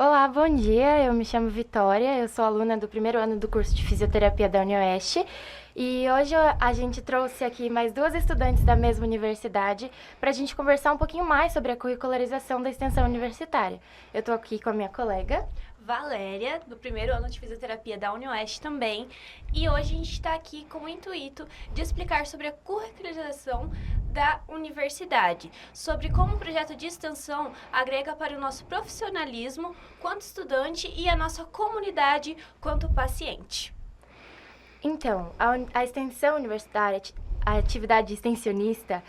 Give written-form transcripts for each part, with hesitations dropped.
Olá, bom dia. Eu me chamo Vitória, eu sou aluna do primeiro ano do curso de Fisioterapia da UniOeste e hoje a gente trouxe aqui mais duas estudantes da mesma universidade para a gente conversar um pouquinho mais sobre a curricularização da extensão universitária. Eu estou aqui com a minha colega Valéria, do primeiro ano de Fisioterapia da UniOeste também, e hoje a gente está aqui com o intuito de explicar sobre a curricularização da universidade, sobre como o projeto de extensão agrega para o nosso profissionalismo quanto estudante e a nossa comunidade quanto paciente. Então, a extensão universitária, a atividade extensionista,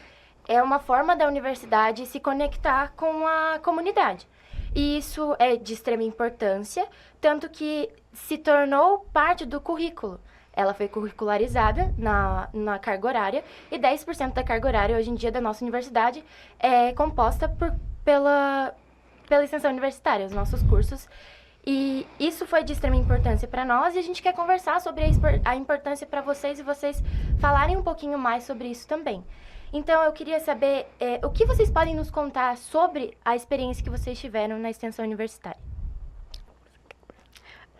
é uma forma da universidade se conectar com a comunidade. E isso é de extrema importância, tanto que se tornou parte do currículo. Ela foi curricularizada na carga horária e 10% da carga horária hoje em dia da nossa universidade é composta pela extensão universitária, os nossos cursos. E isso foi de extrema importância para nós e a gente quer conversar sobre a importância para vocês e vocês falarem um pouquinho mais sobre isso também. Então, eu queria saber o que vocês podem nos contar sobre a experiência que vocês tiveram na extensão universitária.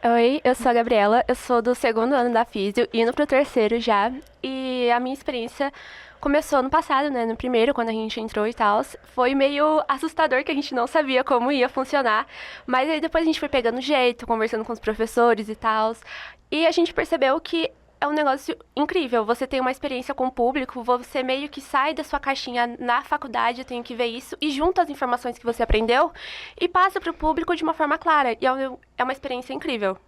Oi, eu sou a Gabriela, eu sou do segundo ano da Físio, indo pro terceiro já, e a minha experiência começou no passado, né, no primeiro, quando a gente entrou e tal, foi meio assustador que a gente não sabia como ia funcionar, mas aí depois a gente foi pegando jeito, conversando com os professores e tal, e a gente percebeu que é um negócio incrível, você tem uma experiência com o público, você meio que sai da sua caixinha na faculdade, eu tenho que ver isso, e junta as informações que você aprendeu e passa para o público de uma forma clara, e é uma experiência incrível.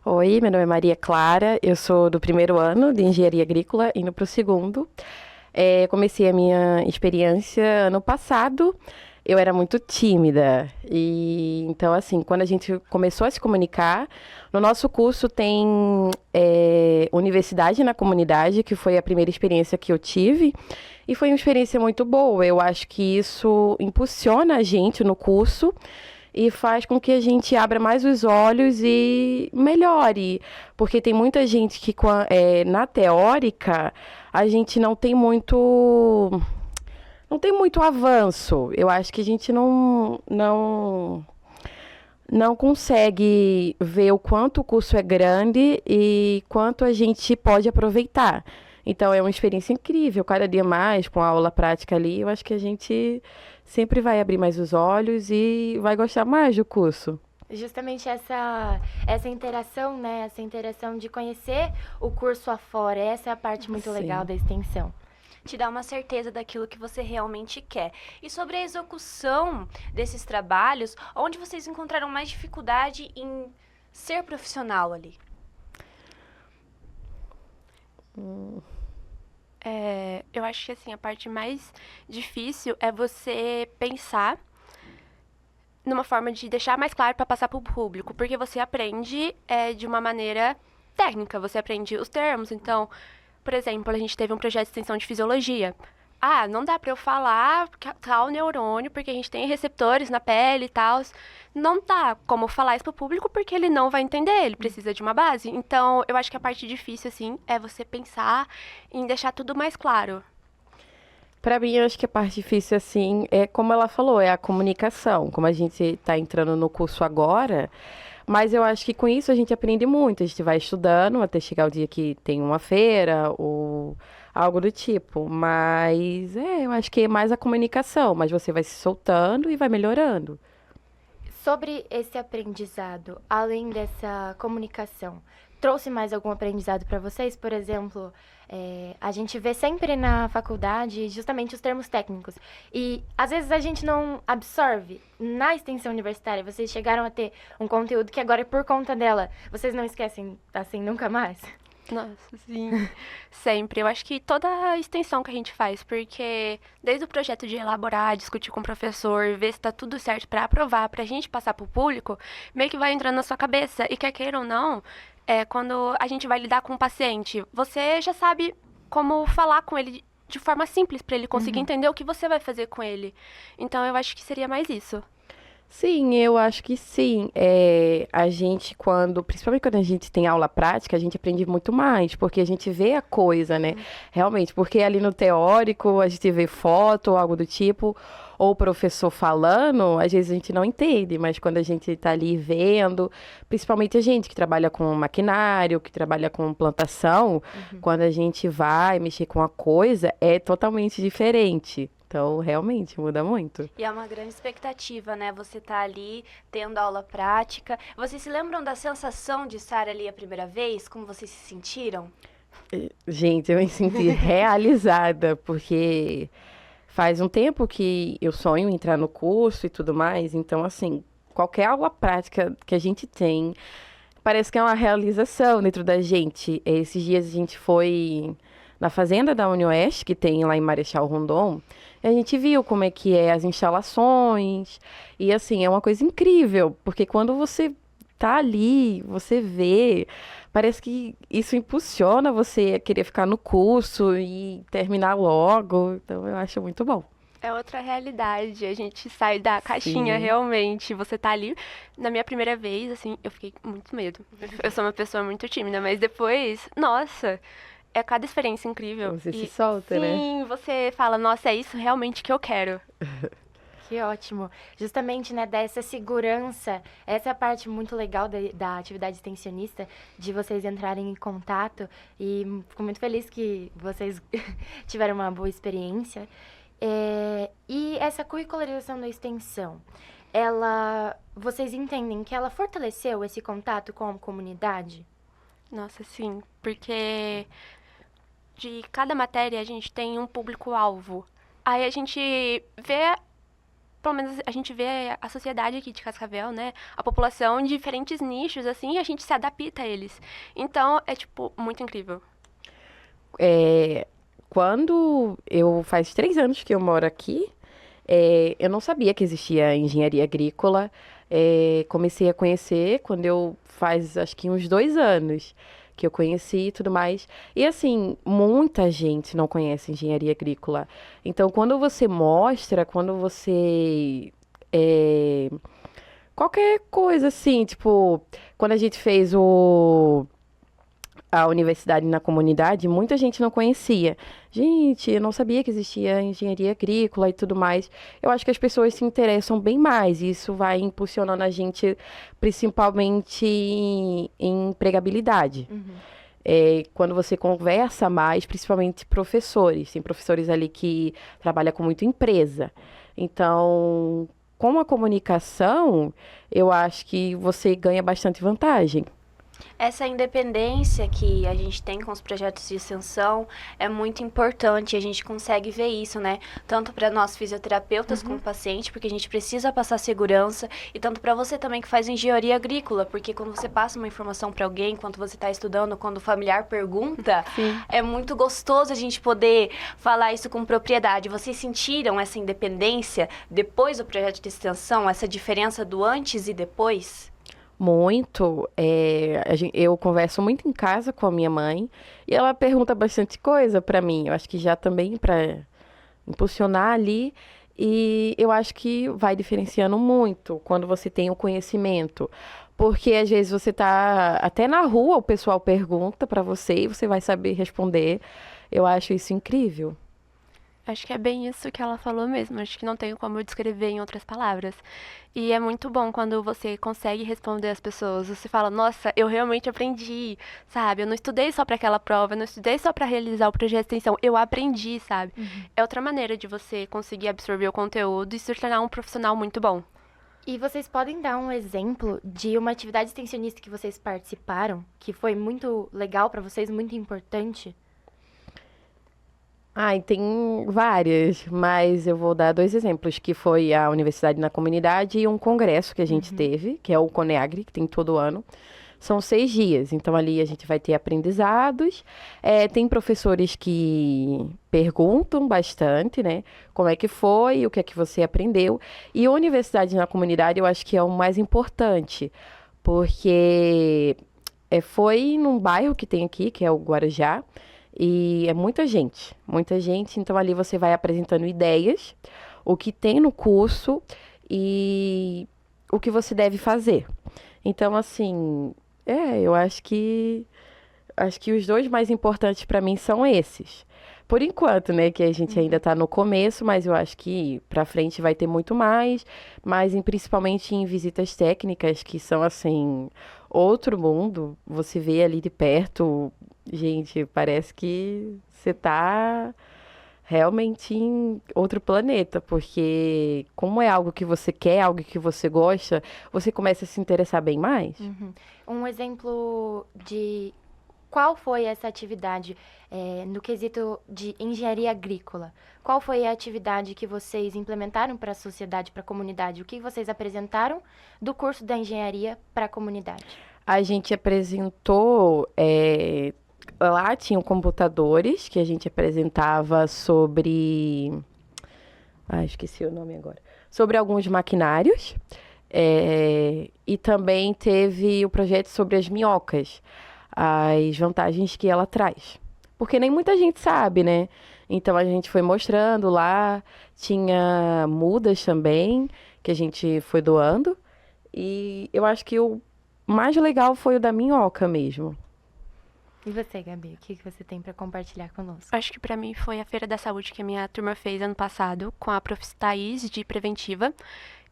Oi, meu nome é Maria Clara, eu sou do primeiro ano de Engenharia Agrícola, indo para o segundo. Comecei a minha experiência ano passado. Eu era muito tímida e então assim, quando a gente começou a se comunicar, no nosso curso tem Universidade na Comunidade, que foi a primeira experiência que eu tive e foi uma experiência muito boa. Eu acho que isso impulsiona a gente no curso e faz com que a gente abra mais os olhos e melhore, porque tem muita gente que na teórica a gente não tem muito avanço. Eu acho que a gente não consegue ver o quanto o curso é grande e quanto a gente pode aproveitar. Então, é uma experiência incrível, cada dia mais, com a aula prática ali, eu acho que a gente sempre vai abrir mais os olhos e vai gostar mais do curso. Justamente essa interação, né? Essa interação de conhecer o curso afora, essa é a parte muito legal da extensão. Te dá uma certeza daquilo que você realmente quer. E sobre a execução desses trabalhos, onde vocês encontraram mais dificuldade em ser profissional ali? Eu acho que assim, a parte mais difícil é você pensar numa forma de deixar mais claro para passar para o público, porque você aprende de uma maneira técnica, você aprende os termos. Então, por exemplo, a gente teve um projeto de extensão de fisiologia. Ah, não dá para eu falar tal neurônio, porque a gente tem receptores na pele e tal. Não dá como falar isso pro público, porque ele não vai entender, ele precisa de uma base. Então, eu acho que a parte difícil, assim, é você pensar em deixar tudo mais claro. Para mim, eu acho que a parte difícil, assim, é como ela falou, é a comunicação. Como a gente está entrando no curso agora, mas eu acho que com isso a gente aprende muito. A gente vai estudando até chegar o dia que tem uma feira ou algo do tipo. Mas eu acho que é mais a comunicação. Mas você vai se soltando e vai melhorando. Sobre esse aprendizado, além dessa comunicação, trouxe mais algum aprendizado para vocês? Por exemplo, a gente vê sempre na faculdade justamente os termos técnicos. E às vezes a gente não absorve. Na extensão universitária, vocês chegaram a ter um conteúdo que agora, por conta dela, vocês não esquecem assim nunca mais? Nossa, sim. Sempre. Eu acho que toda a extensão que a gente faz, porque desde o projeto de elaborar, discutir com o professor, ver se tá tudo certo para aprovar, pra gente passar pro público, meio que vai entrando na sua cabeça. E quer queira ou não, quando a gente vai lidar com o paciente, você já sabe como falar com ele de forma simples para ele conseguir entender o que você vai fazer com ele. Então, eu acho que seria mais isso. Sim, eu acho que sim. A gente, principalmente quando a gente tem aula prática, a gente aprende muito mais, porque a gente vê a coisa, né? Realmente, porque ali no teórico a gente vê foto ou algo do tipo, ou o professor falando, às vezes a gente não entende, mas quando a gente está ali vendo, principalmente a gente que trabalha com maquinário, que trabalha com plantação, quando a gente vai mexer com a coisa, é totalmente diferente. Então, realmente, muda muito. E é uma grande expectativa, né? Você tá ali tendo aula prática. Vocês se lembram da sensação de estar ali a primeira vez? Como vocês se sentiram? Gente, eu me senti realizada, porque faz um tempo que eu sonho em entrar no curso e tudo mais. Então, assim, qualquer aula prática que a gente tem, parece que é uma realização dentro da gente. Esses dias a gente foi na fazenda da UniOeste, que tem lá em Marechal Rondon, e a gente viu como é que é as instalações. E, assim, é uma coisa incrível, porque quando você tá ali, você vê, parece que isso impulsiona você a querer ficar no curso e terminar logo. Então, eu acho muito bom. É outra realidade, a gente sai da caixinha Sim. realmente. Você tá ali, na minha primeira vez, assim, eu fiquei com muito medo. Eu sou uma pessoa muito tímida, mas depois, nossa, é cada experiência incrível. Você se E solta, né? sim, você fala, nossa, é isso realmente que eu quero. Que ótimo. Justamente, né, dessa segurança, essa é a parte muito legal da atividade extensionista, de vocês entrarem em contato, e fico muito feliz que vocês tiveram uma boa experiência. E essa curricularização da extensão, vocês entendem que ela fortaleceu esse contato com a comunidade? Nossa, sim, porque de cada matéria a gente tem um público-alvo. Aí a gente vê, pelo menos a gente vê a sociedade aqui de Cascavel, né? A população em diferentes nichos, assim, e a gente se adapta a eles. Então, é, tipo, muito incrível. Faz 3 anos que eu moro aqui, eu não sabia que existia engenharia agrícola. Comecei a conhecer faz acho que uns 2 anos que eu conheci e tudo mais. E assim, muita gente não conhece engenharia agrícola. Então, quando você mostra, qualquer coisa assim, tipo, quando a gente fez a universidade na comunidade, muita gente não conhecia. Gente, eu não sabia que existia engenharia agrícola e tudo mais. Eu acho que as pessoas se interessam bem mais, e isso vai impulsionando a gente, principalmente em empregabilidade. Quando você conversa mais, principalmente professores. Tem professores ali que trabalham com muita empresa. Então, com a comunicação, eu acho que você ganha bastante vantagem. Essa independência que a gente tem com os projetos de extensão é muito importante. A gente consegue ver isso, né? Tanto para nós fisioterapeutas como paciente, porque a gente precisa passar segurança, e tanto para você também que faz engenharia agrícola, porque quando você passa uma informação para alguém, quando você está estudando, quando o familiar pergunta, é muito gostoso a gente poder falar isso com propriedade. Vocês sentiram essa independência depois do projeto de extensão, essa diferença do antes e depois? Muito. Eu converso muito em casa com a minha mãe e ela pergunta bastante coisa para mim. Eu acho que já também para impulsionar ali. E eu acho que vai diferenciando muito quando você tem o conhecimento. Porque às vezes você tá até na rua, o pessoal pergunta para você e você vai saber responder. Eu acho isso incrível. Acho que é bem isso que ela falou mesmo. Acho que não tenho como eu descrever em outras palavras. E é muito bom quando você consegue responder as pessoas. Você fala, nossa, eu realmente aprendi, sabe? Eu não estudei só para aquela prova, eu não estudei só para realizar o projeto de extensão. Eu aprendi, sabe? É outra maneira de você conseguir absorver o conteúdo e se tornar um profissional muito bom. E vocês podem dar um exemplo de uma atividade extensionista que vocês participaram, que foi muito legal para vocês, muito importante? Ai, tem várias, mas eu vou dar 2 exemplos, que foi a Universidade na Comunidade e um congresso que a gente teve, que é o Coneagri, que tem todo ano. São 6 dias, então ali a gente vai ter aprendizados. Tem professores que perguntam bastante, né? Como é que foi, o que é que você aprendeu. E a Universidade na Comunidade eu acho que é o mais importante, porque foi num bairro que tem aqui, que é o Guarujá, e é muita gente, muita gente. Então ali você vai apresentando ideias, o que tem no curso, e o que você deve fazer. Então, assim, eu acho que os dois mais importantes para mim são esses. Por enquanto, né, que a gente ainda está no começo, mas eu acho que para frente vai ter muito mais, mas principalmente em visitas técnicas, que são assim, outro mundo, você vê ali de perto, gente, parece que você tá realmente em outro planeta, porque como é algo que você quer, algo que você gosta, você começa a se interessar bem mais. Uhum. Um exemplo de qual foi essa atividade no quesito de engenharia agrícola? Qual foi a atividade que vocês implementaram para a sociedade, para a comunidade? O que vocês apresentaram do curso da engenharia para a comunidade? A gente apresentou, lá tinham computadores que a gente apresentava sobre, esqueci o nome agora, sobre alguns maquinários, e também teve o projeto sobre as minhocas, as vantagens que ela traz. Porque nem muita gente sabe, né? Então a gente foi mostrando lá, tinha mudas também, que a gente foi doando. E eu acho que o mais legal foi o da minhoca mesmo. E você, Gabi, o que você tem para compartilhar conosco? Acho que pra mim foi a Feira da Saúde que a minha turma fez ano passado, com a Prof. Thaís, de Preventiva.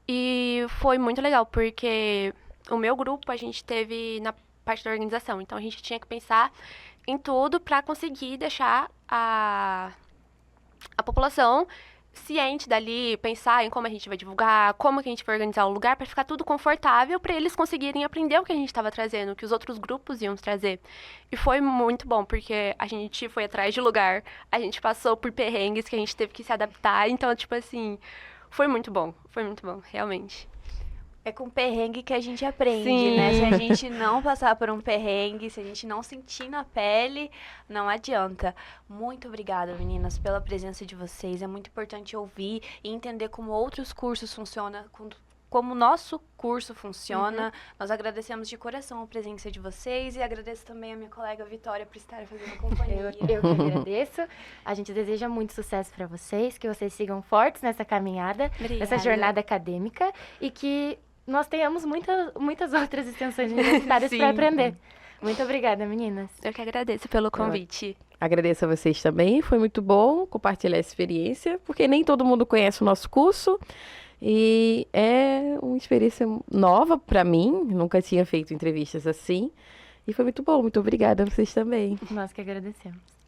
E foi muito legal, porque o meu grupo a gente teve na parte da organização. Então a gente tinha que pensar em tudo para conseguir deixar a população ciente dali, pensar em como a gente vai divulgar, como que a gente vai organizar o lugar para ficar tudo confortável para eles conseguirem aprender o que a gente estava trazendo, o que os outros grupos iam trazer. E foi muito bom, porque a gente foi atrás de lugar, a gente passou por perrengues que a gente teve que se adaptar, então, tipo assim, foi muito bom, realmente. É com perrengue que a gente aprende, Sim. né? Se a gente não passar por um perrengue, se a gente não sentir na pele, não adianta. Muito obrigada, meninas, pela presença de vocês. É muito importante ouvir e entender como outros cursos funcionam, como o nosso curso funciona. Nós agradecemos de coração a presença de vocês e agradeço também a minha colega Vitória por estar fazendo companhia. Eu que agradeço. A gente deseja muito sucesso para vocês, que vocês sigam fortes nessa caminhada, Obrigada. nessa jornada acadêmica e que nós tenhamos muitas outras extensões universitárias Sim. para aprender. Muito obrigada, meninas. Eu que agradeço pelo convite. Agradeço a vocês também, foi muito bom compartilhar essa experiência, porque nem todo mundo conhece o nosso curso e é uma experiência nova para mim, nunca tinha feito entrevistas assim e foi muito bom. Muito obrigada a vocês também. Nós que agradecemos.